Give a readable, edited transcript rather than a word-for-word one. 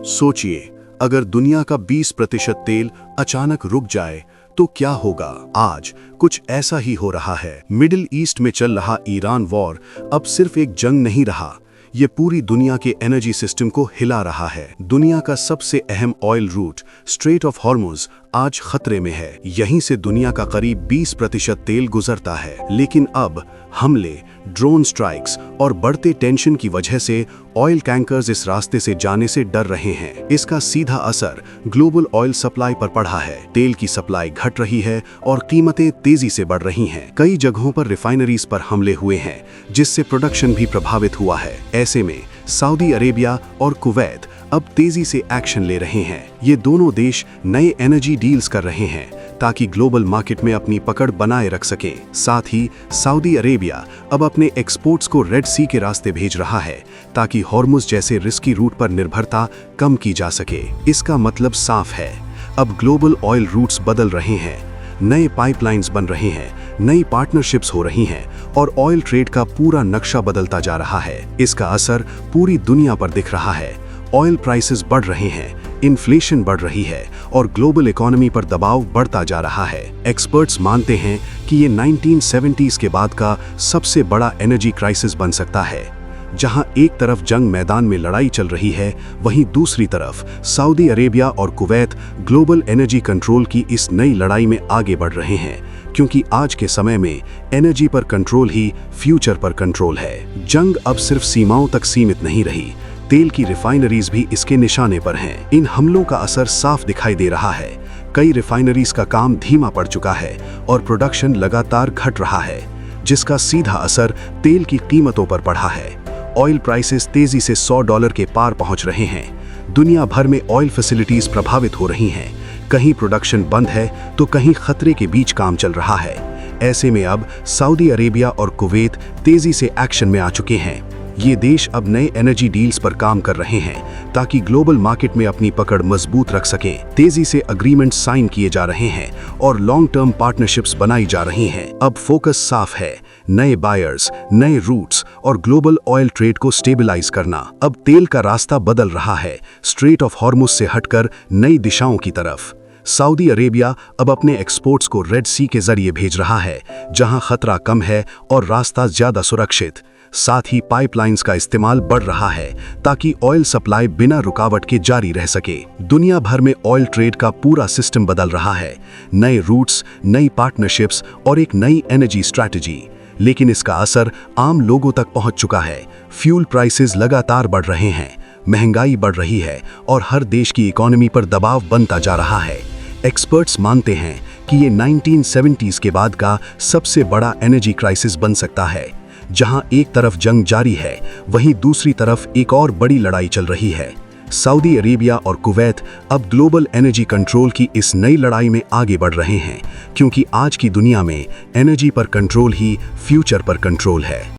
सोचिए, अगर दुनिया का 20% तेल अचानक रुक जाए तो क्या होगा। आज कुछ ऐसा ही हो रहा है। मिडिल ईस्ट में चल रहा ईरान वॉर अब सिर्फ एक जंग नहीं रहा, ये पूरी दुनिया के एनर्जी सिस्टम को हिला रहा है। दुनिया का सबसे अहम oil route strait of Hormuz आज खतरे में है। यहीं से दुनिया का करीब 20% तेल गुजरता है। लेकिन अब हमले, ड्रोन स्ट्राइक्स और बढ़ते टेंशन की वजह से ऑयल टैंकर्स इस रास्ते से जाने से डर रहे हैं। इसका सीधा असर ग्लोबल ऑयल सप्लाई पर पड़ा है। तेल की सप्लाई घट रही है और कीमतें तेजी से बढ़ रही हैं। कई जगहों पर रिफाइनरीज पर हमले हुए हैं, जिससे प्रोडक्शन भी प्रभावित हुआ है। ऐसे में सऊदी अरेबिया और कुवैत अब तेजी से एक्शन ले रहे हैं। ये दोनों देश नए एनर्जी डील्स कर रहे हैं ताकि ग्लोबल मार्केट में अपनी पकड़ बनाए रख सकें। साथ ही सऊदी अरेबिया अब अपने एक्सपोर्ट्स को रेड सी के रास्ते भेज रहा है ताकि हॉर्मुज जैसे रिस्की रूट पर निर्भरता कम की जा सके। इसका मतलब साफ है, अब ग्लोबल ऑयल रूट्स बदल रहे हैं, नए पाइपलाइंस बन रहे हैं, नई पार्टनरशिप्स हो रही हैं और ऑयल ट्रेड का पूरा नक्शा बदलता जा रहा है। इसका असर पूरी दुनिया पर दिख रहा है। ऑयल प्राइसेस बढ़ रहे हैं, इन्फ्लेशन बढ़ रही है और ग्लोबल इकोनॉमी पर दबाव बढ़ता जा रहा है। एक्सपर्ट्स मानते हैं कि ये 1970s के बाद का सबसे बड़ा एनर्जी क्राइसिस बन सकता है। जहां एक तरफ जंग मैदान में लड़ाई चल रही है, वहीं दूसरी तरफ सऊदी अरेबिया और कुवैत ग्लोबल एनर्जी कंट्रोल की इस नई लड़ाई में आगे बढ़ रहे हैं, क्योंकि आज के समय में एनर्जी पर कंट्रोल ही फ्यूचर पर कंट्रोल है। जंग अब सिर्फ सीमाओं तक सीमित नहीं रही, तेल की रिफाइनरीज भी इसके निशाने पर हैं। इन हमलों का असर साफ दिखाई दे रहा है। कई रिफाइनरीज का काम धीमा पड़ चुका है और प्रोडक्शन लगातार घट रहा है, जिसका सीधा असर तेल की कीमतों पर पड़ा है। ऑयल प्राइसेस तेजी से $100 के पार पहुंच रहे हैं। दुनिया भर में ऑयल फैसिलिटीज प्रभावित हो रही हैं। कहीं प्रोडक्शन बंद है तो कहीं खतरे के बीच काम चल रहा है। ऐसे में अब सऊदी अरेबिया और कुवैत तेजी से एक्शन में आ चुके हैं। ये देश अब नए एनर्जी डील्स पर काम कर रहे हैं ताकि ग्लोबल मार्केट में अपनी पकड़ मजबूत रख सकें। तेजी से अग्रीमेंट साइन किए जा रहे हैं और लॉन्ग टर्म पार्टनरशिप्स बनाई जा रही हैं। अब फोकस साफ है, नए बायर्स, नए रूट्स और ग्लोबल ऑयल ट्रेड को स्टेबलाइज करना। अब तेल का रास्ता बदल रहा है, स्ट्रेट ऑफ हॉर्मुज से हटकर नई दिशाओं की तरफ। सऊदी अरेबिया अब अपने एक्सपोर्ट्स को रेड सी के जरिए भेज रहा है, जहां खतरा कम है और रास्ता ज्यादा सुरक्षित। साथ ही पाइपलाइंस का इस्तेमाल बढ़ रहा है ताकि ऑयल सप्लाई बिना रुकावट के जारी रह सके। दुनिया भर में ऑयल ट्रेड का पूरा सिस्टम बदल रहा है, नए रूट्स, नई पार्टनरशिप्स और एक नई एनर्जी स्ट्रैटेजी। लेकिन इसका असर आम लोगों तक पहुंच चुका है। फ्यूल प्राइसेस लगातार बढ़ रहे हैं, महंगाई बढ़ रही है और हर देश की इकोनॉमी पर दबाव बनता जा रहा है। एक्सपर्ट्स मानते हैं कि ये 1970s के बाद का सबसे बड़ा एनर्जी क्राइसिस बन सकता है। जहां एक तरफ जंग जारी है, वहीं दूसरी तरफ एक और बड़ी लड़ाई चल रही है। सऊदी अरेबिया और कुवैत अब ग्लोबल एनर्जी कंट्रोल की इस नई लड़ाई में आगे बढ़ रहे हैं, क्योंकि आज की दुनिया में एनर्जी पर कंट्रोल ही फ्यूचर पर कंट्रोल है।